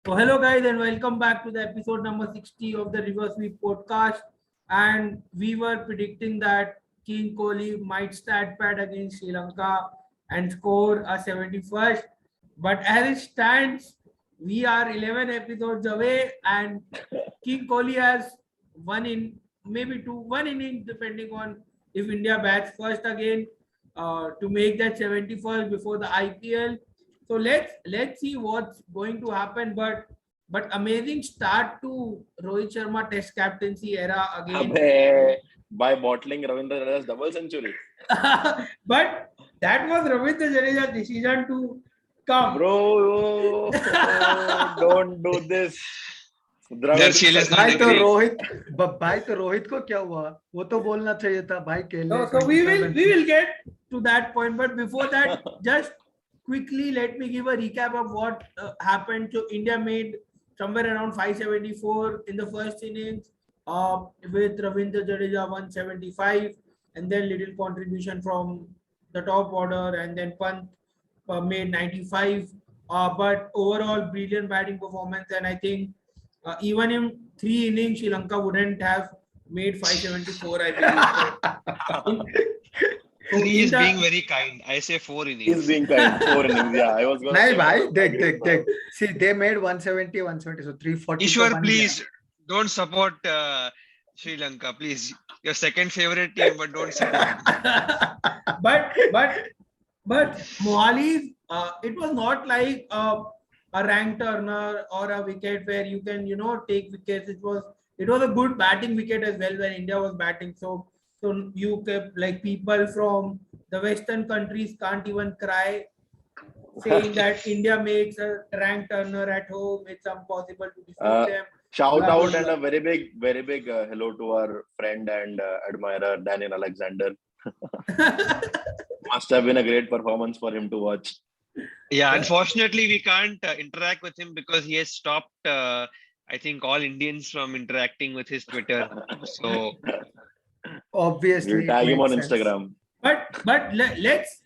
So hello guys and welcome back to the episode number 60 of the Reverse Sweep podcast. And we were predicting that King Kohli might stat pad against Sri Lanka and score a 71st. But as it stands, we are 11 episodes away and King Kohli has one inning depending on if India bats first again to make that 71st before the IPL. So let's see what's going to happen. But amazing start to Rohit Sharma Test captaincy era again. By bottling Ravindra Jadeja's double century. But that was Ravindra Jadeja's decision to come. Bro, don't do this. भाई तो रोहित को क्या हुआ? वो तो बोलना चाहिए था भाई के लिए. So we will get to that point, but before that, just quickly let me give a recap of what happened. So India made somewhere around 574 in the first innings, with Ravindra Jadeja 175, and then little contribution from the top order, and then Pant made 95. But overall, brilliant batting performance, and I think even in 3 innings, Sri Lanka wouldn't have made 574. I believe. He is being very kind. I say 4 innings. He's being kind. 4 innings. Yeah, I was going to say. Bhai, take. See, they made 170, 170, so 340. Ishwar, please don't support Sri Lanka, please. Your second favorite team, but don't support. but Mohali, it was not like a rank turner or a wicket where you can take wickets. It was a good batting wicket as well when India was batting. So you kept, like, people from the Western countries can't even cry saying that India makes a rank turner at home. It's impossible to defeat them. Shout out and a very big hello to our friend and admirer Daniel Alexander. Must have been a great performance for him to watch. Yeah, unfortunately, we can't interact with him because he has stopped, I think, all Indians from interacting with his Twitter. So obviously, we'll tag him on Instagram. But let's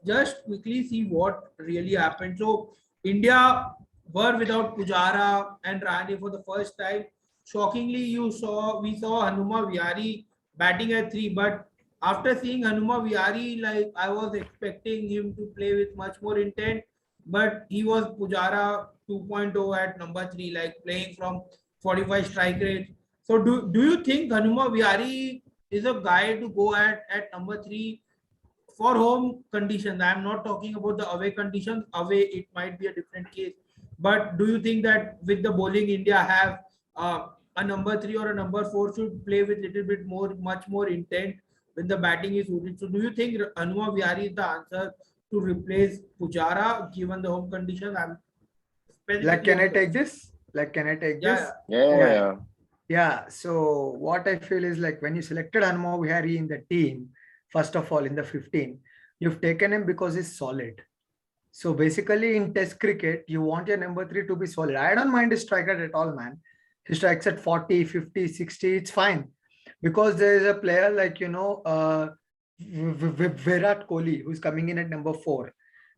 just quickly see what really happened. So India were without Pujara and Rahane for the first time. Shockingly, we saw Hanuma Vihari batting at 3, but after seeing Hanuma Vihari, like, I was expecting him to play with much more intent, but he was Pujara 2.0 at number 3, like playing from 45 strike rate. So do you think Hanuma Vihari is a guy to go at number 3 for home conditions? I'm not talking about the away conditions. Away, it might be a different case. But do you think that with the bowling India have, a number 3 or a number 4 should play with much more intent when the batting is suited? So do you think Hanuma Vihari is the answer to replace Pujara given the home conditions? can I take this? Yeah. So what I feel is, like, when you selected Hanuma Vihari in the team, first of all, in the 15, you've taken him because he's solid. So basically, in Test cricket, you want your number 3 to be solid. I don't mind his strike rate at all, man. He strikes at 40, 50, 60. It's fine. Because there is a player like, Virat Kohli, who's coming in at number 4.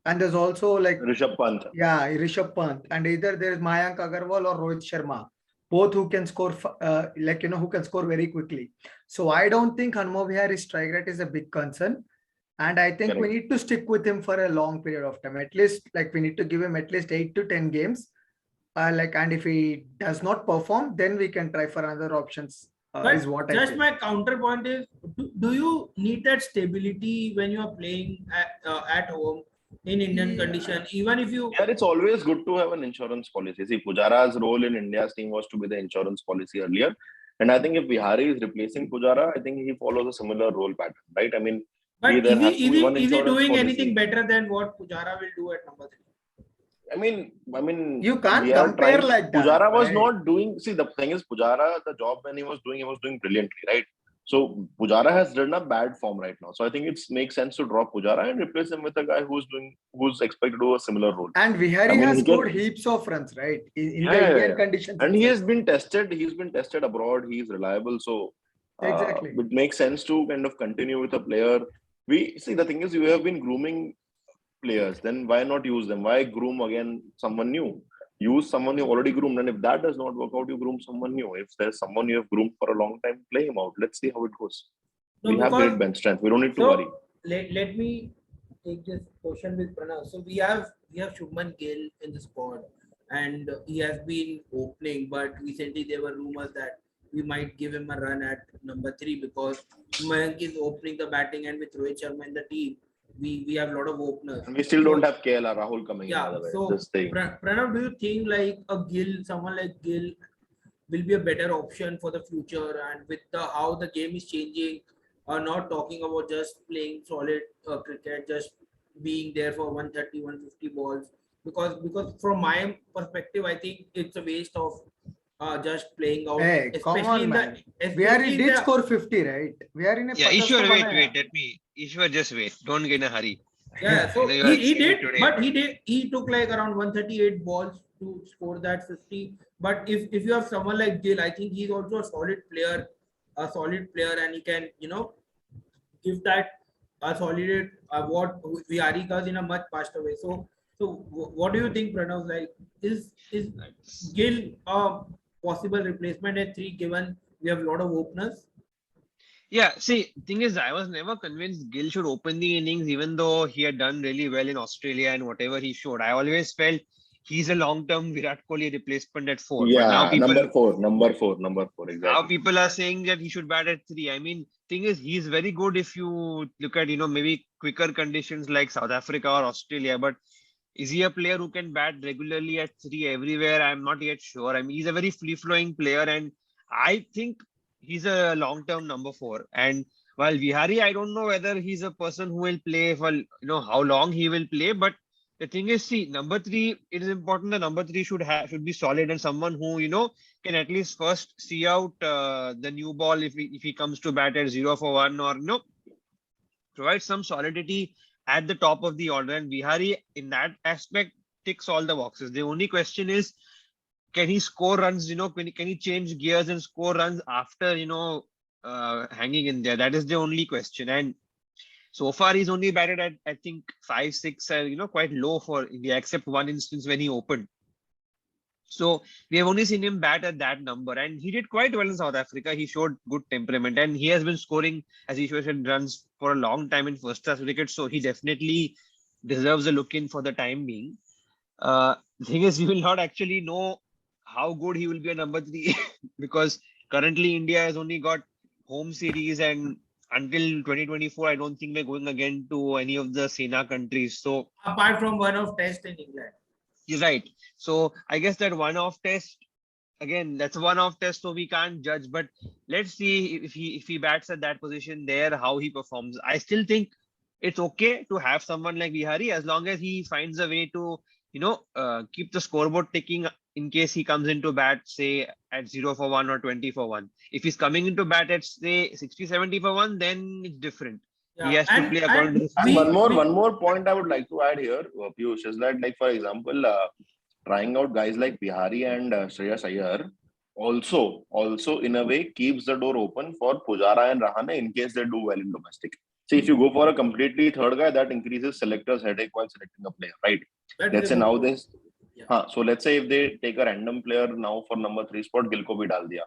And there's also, like, Rishabh Pant. Yeah, Rishabh Pant. And either there is Mayank Agarwal or Rohit Sharma. Both who can score, who can score very quickly. So I don't think Hanuma Vihari's strike rate is a big concern. And I think we need to stick with him for a long period of time. At least, like, we need to give him at least 8 to 10 games. And if he does not perform, then we can try for other options. Is what just my counterpoint is, do you need that stability when you are playing at home in Indian condition? Even if you... Yeah, it's always good to have an insurance policy. See, Pujara's role in India's team was to be the insurance policy earlier. And I think if Vihari is replacing Pujara, I think he follows a similar role pattern, right? I mean, but is he doing anything better than what Pujara will do at number 3? I mean, you can't compare like that. Pujara was not doing. See, the thing is, Pujara, the job when he was doing brilliantly, right? So Pujara has done a bad form right now. So I think it makes sense to drop Pujara and replace him with a guy who's expected to do a similar role. And Vihari has scored heaps of runs, right? In the Indian conditions. And he has been tested. He's been tested abroad. He's reliable. So exactly, it makes sense to kind of continue with a player. We see, the thing is, you have been grooming players, then why not use them? Why groom again someone new? use someone you already groomed, and if that does not work out, you groom someone new. If there's someone you have groomed for a long time, play him out. Let's see how it goes. No, We have because great bench strength. We don't need to so worry. let me take this question with Pranav. So we have Shubman Gill in the squad, and he has been opening, but recently there were rumors that we might give him a run at number 3 because Mayank is opening the batting, and with Rohit Sharma in the team, we have a lot of openers. And we still So don't have KL or Rahul coming in, by yeah, the way. so Just saying. Pranav, do you think like a Gill, someone like Gill, will be a better option for the future? And with the how the game is changing, not talking about just playing solid cricket, just being there for 130, 150 balls. Because from my perspective, I think it's a waste of just playing out, Hey, come especially on, in man. the Vihari did score 50, right? Vihari ne Yeah, 50 Ishwar, तो wait, बनाया. let me. Ishwar, just wait. Don't get in a hurry. Yeah, so I know you are he saying it did, today, but he took like around 138 balls to score that 50. But if you have someone like Gill, I think he's also a solid player, and he can give that a solid what Vihari does in a much faster way. So what do you think, Pranav? Like, is Gill a possible replacement at 3 given we have a lot of openers? Yeah, see, thing is, I was never convinced Gill should open the innings, even though he had done really well in Australia and whatever he showed. I always felt he's a long-term Virat Kohli replacement at 4. But now Yeah, number four, now exactly. people are saying that he should bat at 3. I mean, thing is, he's very good if you look at, maybe quicker conditions like South Africa or Australia. But is he a player who can bat regularly at 3 everywhere? I'm not yet sure. I mean, he's a very free-flowing player, and I think he's a long-term number 4. And while Vihari, I don't know whether he's a person who will play for, how long he will play. But the thing is, see, number 3, it is important that number 3 should be solid and someone who, can at least first see out the new ball if he comes to bat at 0 for 1, or, provide some solidity at the top of the order. And Vihari, in that aspect, ticks all the boxes. The only question is, can he score runs? Can he change gears and score runs after hanging in there? That is the only question. And so far, he's only batted at, I think, 5, 6, quite low for India, except one instance when he opened. So we have only seen him bat at that number, and he did quite well in South Africa. He showed good temperament, and he has been scoring, as he said, runs for a long time in first class cricket. So he definitely deserves a look in for the time being. The thing is, we will not actually know how good he will be a number 3 because currently India has only got home series, and until 2024, I don't think we're going again to any of the Sena countries. So Apart from one of Test in England. you're right. So I guess that one-off test, again, that's a one-off test, so we can't judge. But let's see if he bats at that position there, how he performs. I still think it's okay to have someone like Vihari as long as he finds a way to, keep the scoreboard ticking in case he comes into bat, say, at 0 for 1 or 20 for 1. If he's coming into bat at, say, 60, 70 for 1, then it's different. He has to play according to the And one more point I would like to add here, Piyush, is that, like, for example, trying out guys like Bihari and Shreyas Iyer also in a way keeps the door open for Pujara and Rahane in case they do well in domestic. See, if you go for a completely third guy, that increases selectors' headache while selecting a player, right? Let's say now this. So let's say if they take a random player now for number 3 spot, Gill ko bhi dal diya.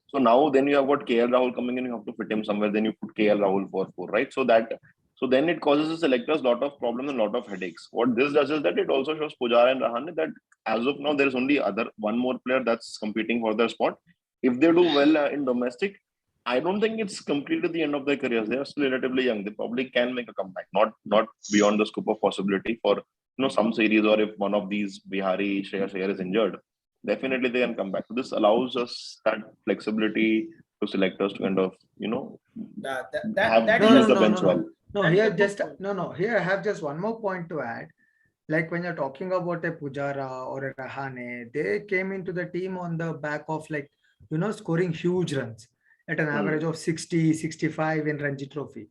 So now then you have got KL Rahul coming in, you have to fit him somewhere, then you put KL Rahul for 4, right? So then it causes the selectors a lot of problems and a lot of headaches. What this does is that it also shows Pujara and Rahane that as of now, there is only one more player that's competing for their spot. If they do well in domestic, I don't think it's completed the end of their careers. They are still relatively young. They probably can make a comeback, not beyond the scope of possibility for some series, or if one of these Bihari, Shreyas Iyer is injured, definitely they can come back. So this allows us that flexibility to selectors to kind of that use is the bench well. Here I have just one more point to add. Like when you're talking about a Pujara or a Rahane, they came into the team on the back of scoring huge runs at an average of 60, 65 in Ranji Trophy.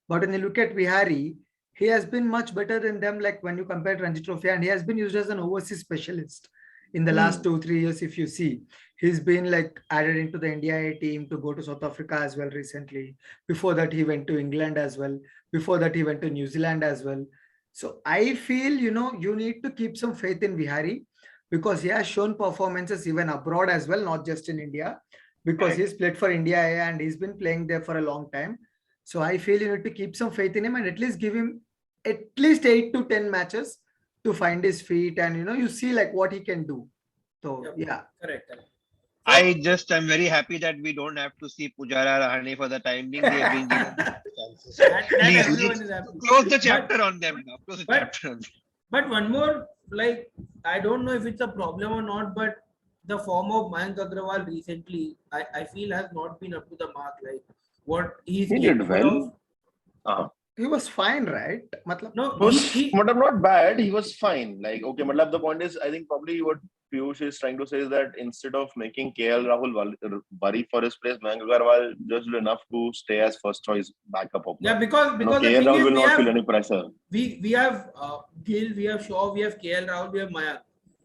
But when you look at Vihari, he has been much better than them, like when you compare Ranji Trophy, and he has been used as an overseas specialist in the last 2-3 years. If you see, he's been like added into the India A team to go to South Africa as well recently. Before that, he went to England as well. Before that, he went to New Zealand as well. So I feel, you need to keep some faith in Vihari. because he has shown performances even abroad as well, not just in India, because Correct. he's played for India and he's been playing there for a long time. So I feel you need to keep some faith in him and at least give him at least 8 to 10 matches to find his feet, and you see like what he can do. So Yep. yeah. Correct. So, I'm very happy that we don't have to see Pujara, Rahane for the time being. They have been given chances. So that please, everyone is happy. close the chapter on them now. Close the but- chapter on them. But one more, like, I don't know if it's a problem or not, but the form of Mayank Agrawal recently, I feel has not been up to the mark. Like what he's He did capable well. of. He was fine, right? Matlab, No, He was not bad. He was fine. Like, okay, matlab, the point is, I think probably what Piyush is trying to say is that instead of making KL Rahul worry for his place, Mayank Agarwal just did enough to stay as first choice backup opener. yeah, because the KL thing Rahul is, will we not have feel any pressure. we have Gill, we have Shaw, we have KL Rahul, we have Mayank.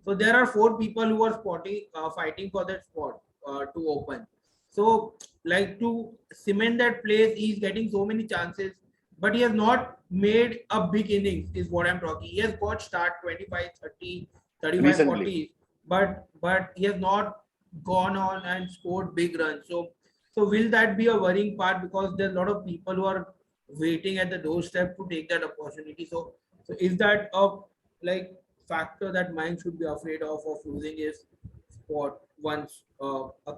So there are 4 people who are fighting for that spot to open. So like to cement that place, he's getting so many chances, but he has not made a big innings is what I'm talking. He has got start 25, 30, 35, Recently. 40, but he has not gone on and scored big runs. So will that be a worrying part, because there's a lot of people who are waiting at the doorstep to take that opportunity. So is that a like factor that Mayank should be afraid of losing his spot once a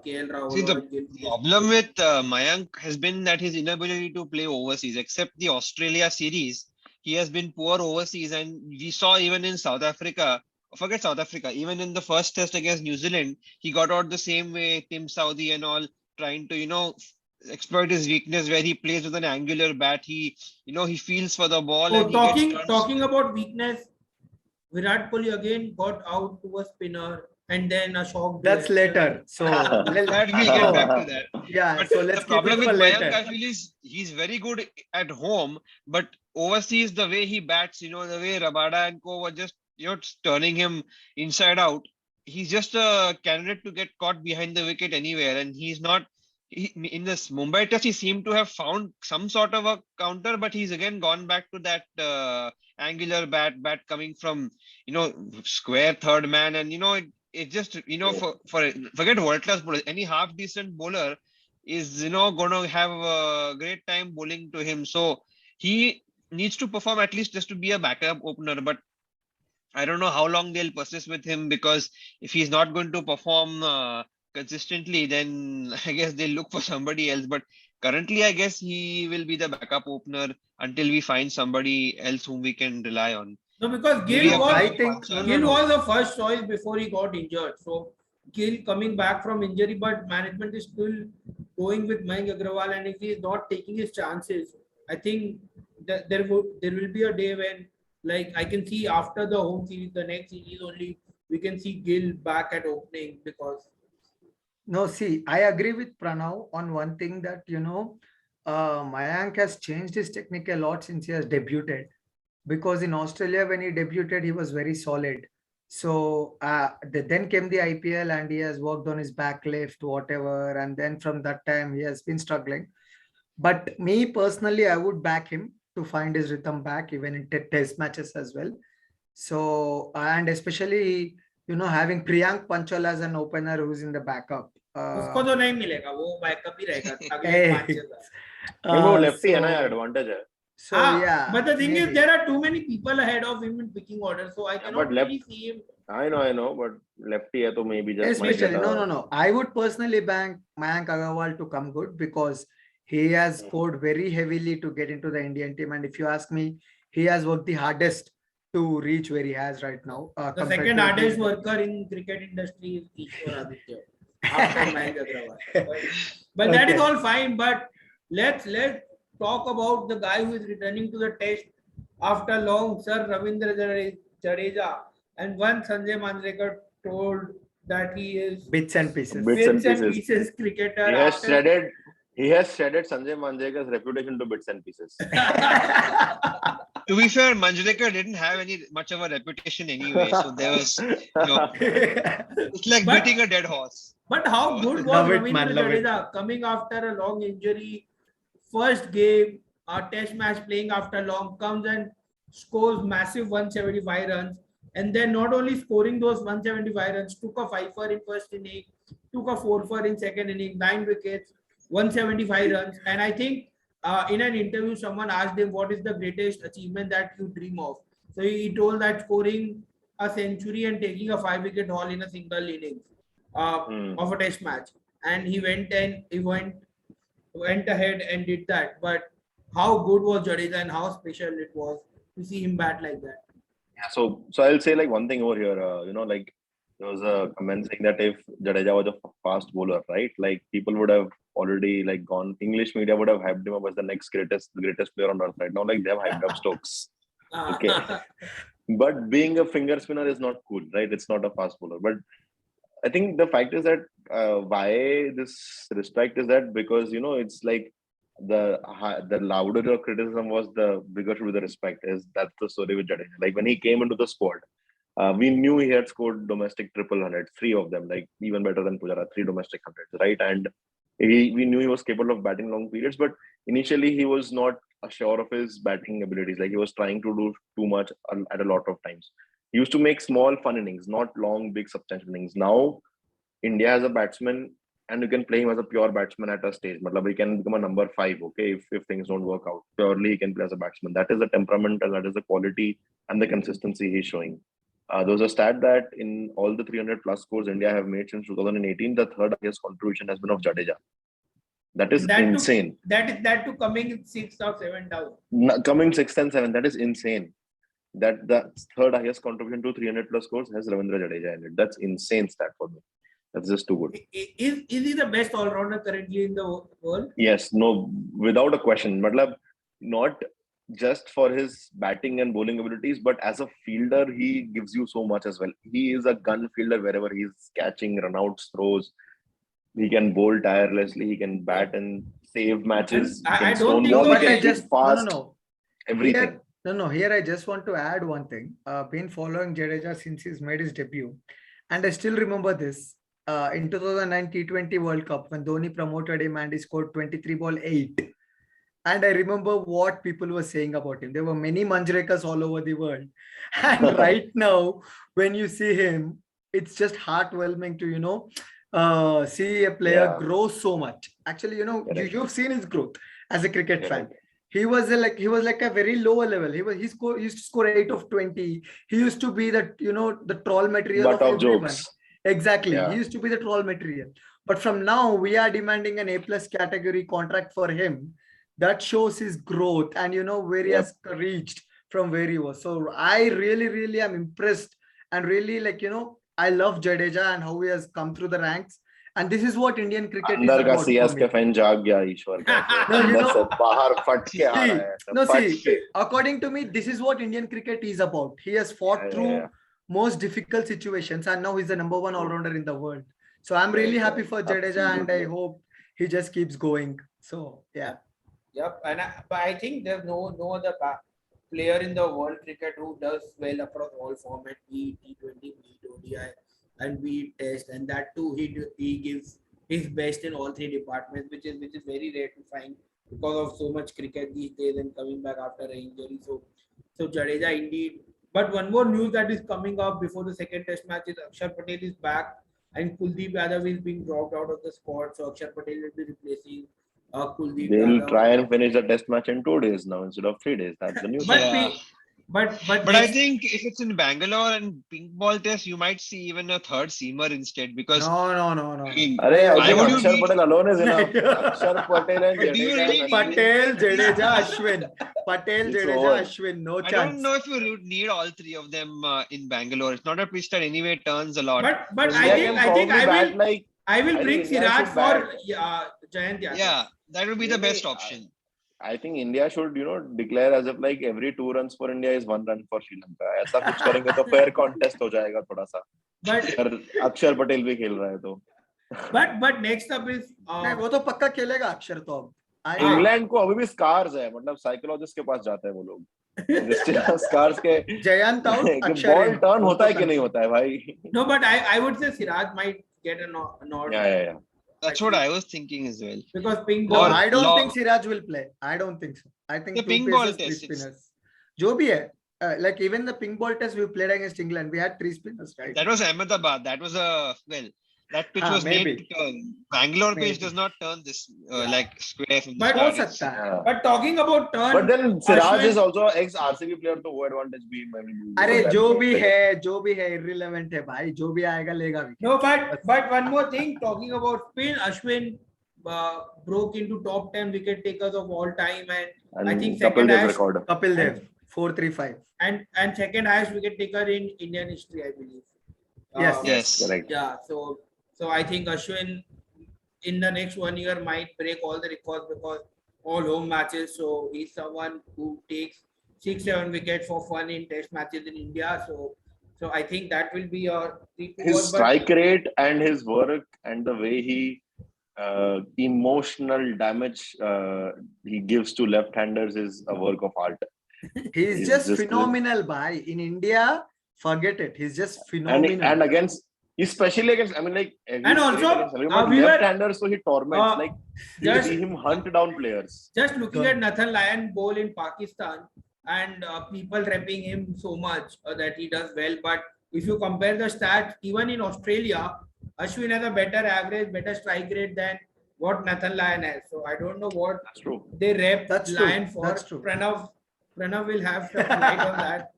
KL Rahul See, or the a Gill? problem with Mayank has been that his inability to play overseas, except the Australia series, he has been poor overseas. And we saw even in South Africa, forget South Africa, even in the first test against New Zealand, he got out the same way, Tim Southee and all, trying to, exploit his weakness where he plays with an angular bat. He feels for the ball Oh, and he gets talking about weakness, Virat Kohli again got out to a spinner and then a shock. that's later. So That we'll get back to that. yeah, But so the let's keep problem it with for Mayank, later. I feel, is he's very good at home, but overseas, the way he bats, the way Rabada and co were just, turning him inside out. He's just a candidate to get caught behind the wicket anywhere, and he's not. In this Mumbai test, he seemed to have found some sort of a counter, but he's again gone back to that angular bat coming from square third man, and it just forget world class bowlers. Any half decent bowler is going to have a great time bowling to him. So he needs to perform at least just to be a backup opener. But I don't know how long they'll persist with him, because if he's not going to perform consistently, then I guess they'll look for somebody else. But currently, I guess he will be the backup opener until we find somebody else whom we can rely on. No, because Maybe Gill a was, I think- no, Gill no. was the first choice before he got injured. So Gill coming back from injury, but management is still going with Mayank Agrawal, and if he is not taking his chances, I think that there will be a day when, like, I can see after the home series, the next series only, we can see Gill back at opening, because No, see, I agree with Pranav on one thing that, Mayank has changed his technique a lot since he has debuted. Because in Australia, when he debuted, he was very solid. So then came the IPL and he has worked on his back lift, whatever. And then from that time, he has been struggling. But me personally, I would back him to find his rhythm back, even in test matches as well. So, and especially, having Priyank Panchal as an opener who's in the backup. उसको तो नहीं मिलेगा, वो backup ही रहेगा अगले Hey. 5-6 साल. नहीं, वो लेफ्टी है ना so- यार, एडवांटेज है. So yeah, but the thing is, maybe. there are too many people ahead of him in picking order, so I cannot but left- really see him. I know, but lefty है तो maybe just might Especially, get a- no. I would personally bank Mayank Agarwal to come good, because he has scored very heavily to get into the Indian team. And if you ask me, he has worked the hardest to reach where he has right now. The compared second to hardest the- worker in cricket industry is Ishwar Aditya after Mayank Agrawal. But that is Okay. all fine. But let's talk about the guy who is returning to the test after long, Sir Ravindra Jadeja, and once Sanjay Manjrekar told that he is bits and pieces. Bits and bits and pieces. pieces cricketer. He has shredded Sanjay Manjrekar's reputation to bits and pieces. To be fair, Manjrekar didn't have much of a reputation anyway, so there was, it's like But- beating a dead horse. But how good was Love it, Ravindra man, love it. Jadeja coming after a long injury, first game, a test match playing after long, comes and scores massive 175 runs. And then not only scoring those 175 runs, took a 5-for in first inning, took a 4-for in second inning, 9 wickets, 175 runs. And I think in an interview, someone asked him what is the greatest achievement that you dream of. So he told that scoring a century and taking a 5-wicket haul in a single innings of a test match. And he went ahead and did that. But how good was Jadeja and how special it was to see him bat like that. Yeah, so I'll say like one thing over here. Like there was a comment saying that if Jadeja was a fast bowler, right? Like people would have already like gone. English media would have hyped him up as the next greatest player on earth right now. Like they have hyped up Stokes. Okay. But being a finger spinner is not cool, right? It's not a fast bowler. But I think the fact is that why this respect is that because it's like the louder your criticism was, the bigger should be the respect. That's the story with Jadeja. Like when he came into the squad, we knew he had scored domestic triple hundreds, 3 of them, like even better than Pujara, 3 domestic hundreds, right? And we knew he was capable of batting long periods, but initially he was not sure of his batting abilities. Like he was trying to do too much at a lot of times. He used to make small fun innings, not long, big, substantial innings. Now India has a batsman, and you can play him as a pure batsman at a stage. Matlab, he can become a number 5, okay, if things don't work out. Purely he can play as a batsman. That is the temperament and that is the quality and the consistency he's showing. There was a stat that in all the 300 plus scores India have made since 2018, the third highest contribution has been of Jadeja. That is insane. That to coming 6 or 7 down. Coming 6th and 7th, that is insane. That the third highest contribution to 300 plus scores has Ravindra Jadeja in it. That's insane stat for me. That's just too good. Is he the best all-rounder currently in the world? Yes, no, without a question. Matlab, not just for his batting and bowling abilities, but as a fielder, he gives you so much as well. He is a gun fielder wherever he's catching, runouts, throws. He can bowl tirelessly. He can bat and save matches. I don't think No, so. but I just fast, no. everything. Here I just want to add one thing. Been following Jadeja since he's made his debut, and I still remember this. In 2009 T20 World Cup when Dhoni promoted him and he scored 23 ball 8. And I remember what people were saying about him. There were many Manjrekas all over the world. And right now, when you see him, it's just heartwarming to, see a player grow so much. Actually, you've seen his growth as a cricket fan. He was like a very lower level. He used to score 8 of 20. He used to be the troll material of everyone. Jokes. Exactly. He used to be the troll material. But from now, we are demanding an A+ category contract for him. That shows his growth and, where he has reached from where he was. So I really, really am impressed and really I love Jadeja and how he has come through the ranks. And this is what Indian cricket is about for me. According to me, this is what Indian cricket is about. He has fought through most difficult situations and now he's the number 1 all-rounder in the world. So I'm really happy for Jadeja and I hope he just keeps going. So yeah. Yep. But I think there's no other player in the world cricket who does well across all formats, be it T20, be it ODI, and be it Test, and that too he gives his best in all 3 departments, which is very rare to find because of so much cricket these days and coming back after an injury. So Jadeja indeed. But one more news that is coming up before the second Test match is Akshar Patel is back and Kuldeep Yadav is being dropped out of the squad. So Akshar Patel will be replacing Kuldeep They'll Yadav. try and finish the Test match in 2 days now instead of 3 days. That's the news. But I think if it's in Bangalore and pink ball test, you might see even a third seamer instead because No. I think Akshar Patel alone is enough. Akshar Patel and Jadeja. Patel, Jadeja, Ashwin. Patel, Jadeja, Ashwin. No chance. I don't know if you need all 3 of them in Bangalore. It's not a pitch that anyway turns a lot. But I think I will bring Siraj for Jayant Yadav. Yeah, that would be the best option. I think India should, declare as if like every 2 runs for India is 1 run for Sri Lanka. ऐसा कुछ करेंगे तो fair contest हो जाएगा थोड़ा सा. But अक्षर पटेल भी खेल रहा है तो. But next up is वो तो पक्का खेलेगा अक्षर तो अब. इंग्लैंड को अभी भी scars है, मतलब साइकोलॉजिस्ट के पास जाते हैं वो लोग. Scars के जयंत आउट अक्षर बॉल टर्न होता है कि नहीं होता है भाई. No, but I would say Siraj might get a nod. Yeah. That's what I was thinking as well. Because pink ball. I don't think Siraj will play. I don't think so. I think the pink ball test. Spinners. जो भी है like even the pink ball test we played against England, we had 3 spinners, right? That was Ahmedabad. That was that pitch was made maybe. to turn. Bangalore pitch Maybe. does not turn this Yeah. like square from the But हो start. It's- सकता है. Yeah. But talking about turn, But then Siraj Ashwin- is also ex RCB player, so what advantage be? अरे जो भी है irrelevant है भाई, जो भी आएगा लेगा wicket. No, but one more thing. Talking about spin, Ashwin broke into top 10 wicket takers of all time, and I think second Kapil Dev highest record. Kapil Dev 435. and second highest wicket taker in Indian history, I believe. Yes. Yes. Correct. Yeah. So I think Ashwin in the next 1 year might break all the records because all home matches. So he's someone who takes 6-7 wickets for fun in test matches in India. So I think that will be a His strike rate and his work and the way he emotional damage he gives to left-handers is a work of art. He's He's just just phenomenal, bhai. In India, forget it. He's just phenomenal. And against, especially against, I mean, like, And also, we were- left-handers, so he torments. Like, you just- see him hunt down players. Just looking at Nathan Lyon bowl in Pakistan and people repping him so much that he does well. But if you compare the stats, even in Australia, Ashwin has a better average, better strike rate than what Nathan Lyon has. So I don't know what That's true. they rep That's true. Lyon for. That's true. Pranav will have some light on that.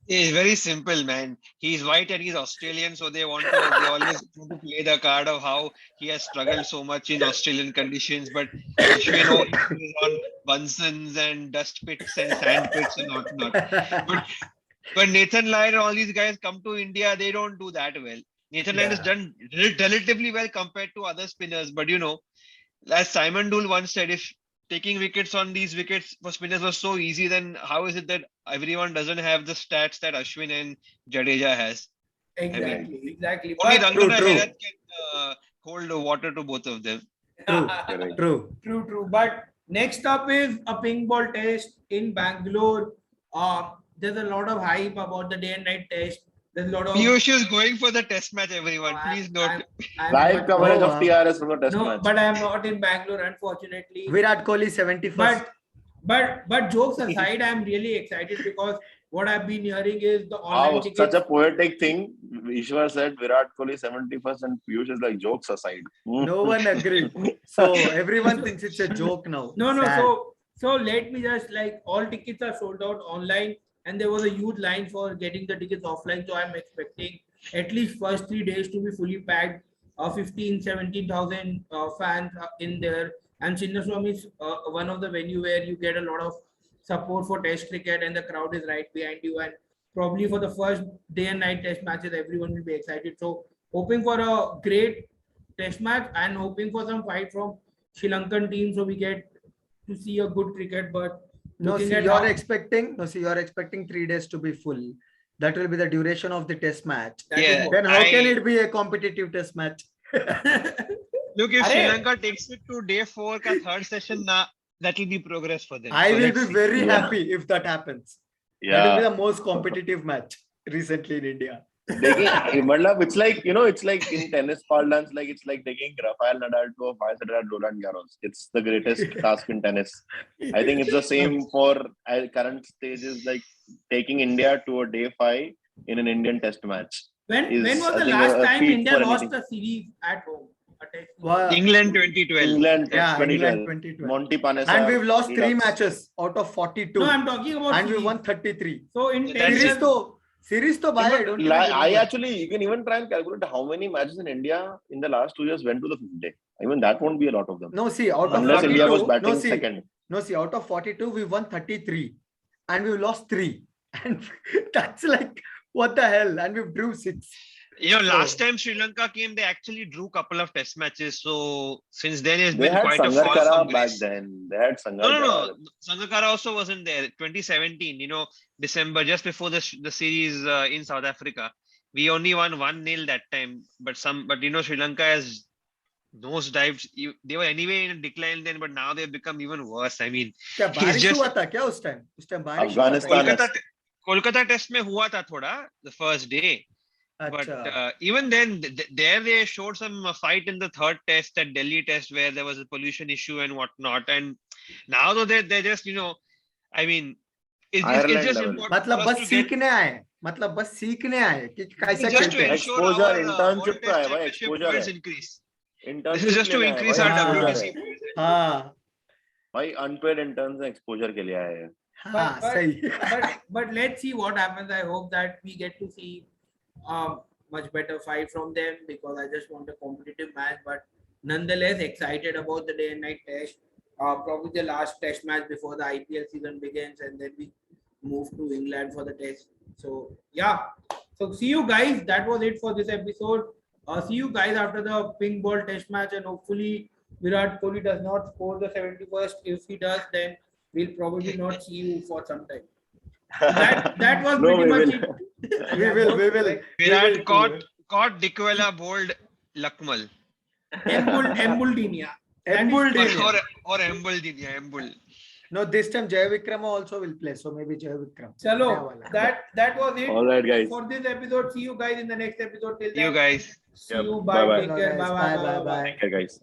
It's very simple, man. He's white and he's Australian, so they always want to play the card of how he has struggled so much in Australian conditions. But Ashwin is on Bunsons and dust pits and sand pits and whatnot. But Nathan Lyon and all these guys come to India, they don't do that well. Nathan Lyon has done relatively well compared to other spinners. But as Simon Dool once said, if taking wickets on these wickets for spinners was so easy, then how is it that everyone doesn't have the stats that Ashwin and Jadeja has? Exactly. Only But- Rangana Herath can hold water to both of them. Correct. True. But next up is a pink ball test in Bangalore. There's a lot of hype about the day and night test. There's a lot of Piyush is going for the test match, everyone. Please note. I'm Live not- coverage Oh, of wow. TRS from the test No, match. but I am not in Bangalore, unfortunately. Virat Kohli 71st. But jokes aside, I'm really excited because what I've been hearing is the online Wow, tickets. such a poetic thing. Ishwar said Virat Kohli 71st and Piyush is like, jokes aside. No one agreed. So everyone thinks it's a joke now. No. Sad. So let me just all tickets are sold out online, and there was a huge line for getting the tickets offline. So I'm expecting at least first 3 days to be fully packed. 17,000 fans in there, and Chinnaswamy is one of the venue where you get a lot of support for Test cricket, and the crowd is right behind you. And probably for the first day and night Test matches, everyone will be excited. So hoping for a great Test match and hoping for some fight from Sri Lankan team, so we get to see a good cricket. But No, looking see, at you're how- expecting 3 days to be full. That will be the duration of the test match. that is Yeah. what- Then how can it be a competitive test match? Look, if Sri Arey. Lanka takes it to day 4 ka third session, that will be progress for them. I So will let's be see. very Yeah. happy if that happens. That will be Yeah. the most competitive match recently in India. It's like in tennis parlance, like it's like taking Rafael Nadal to a 5-setter at Roland Garros. It's the greatest task in tennis. I think it's the same for current stages, like taking India to a day 5 in an Indian test match. When is, was I the think, last a time feat India for lost anything. a series at home? A test series? Wow. England 2012. England Yeah, 2012. England 2012. Monty Panesar. And we've lost 3 Redux. matches out of 42. No, I'm talking about And we series. won 33. So in That's tennis, it. Series to buy. I don't even I remember. actually, you can even try and calculate how many matches in India in the last 2 years went to the 5th day. Even that won't be a lot of them. No, see, out of Unless 42, India was batting no, see, second. No, see, out of 42, we won 33 and we lost 3. And that's like, what the hell? And we drew 6. Last time Sri Lanka came, they actually drew a couple of test matches. So since then, it's They been had quite a fall Sangakkara from back grace. then. They had No. Sangakkara. Sangakkara also wasn't there. 2017, December, just before the series in South Africa. We only won 1-0 that time. But Sri Lanka has nosedived. They were anyway in decline then, but now they've become even worse. I mean, क्या बारिश just- हुआ था क्या उस time? उस time बारिश हुआ था Afghanistan. क्या? Kolkata test mein hua tha thoda, the first day. But अच्छा. even then, there they showed some fight in the third test, that Delhi test, where there was a pollution issue and whatnot. And now though they're just, I mean, it's Ireland just level. important मतलब for us बस to get सीखने आए, मतलब बस सीखने आए कि कैसे just to खेलते हैं. ensure Exposure, our internship World पे Test आए भाई, Championship exposure points है. increase. This Internship is just to लेने आए increase भाई, our हाँ. exposure है. WTC points. हाँ भाई unpaid interns हैं, exposure के लिए आए हैं. हाँ सही. but let's see what happens. I hope that we get to see much better fight from them, because I just want a competitive match. But nonetheless, excited about the day and night test. Probably the last test match before the IPL season begins, and then we move to England for the test. So yeah. So see you guys. That was it for this episode. See you guys after the pink ball test match, and hopefully Virat Kohli does not score the 71st. If he does, then we'll probably not see you for some time. That was No, pretty we much will. it. We will. Virat caught Dikwela bowled Lakmal. Embuldinia. Embuldinia. Or Embuldenia. Embul. No, this time Jai Vikram also will play, so maybe Jai Vikram. Chalo, that was it. All right, guys. For this episode. See you guys in the next episode. Till See you then, guys. see Yep. you. Bye. Bye-bye. Take care. Bye, Bye. bye, bye. Take care, guys.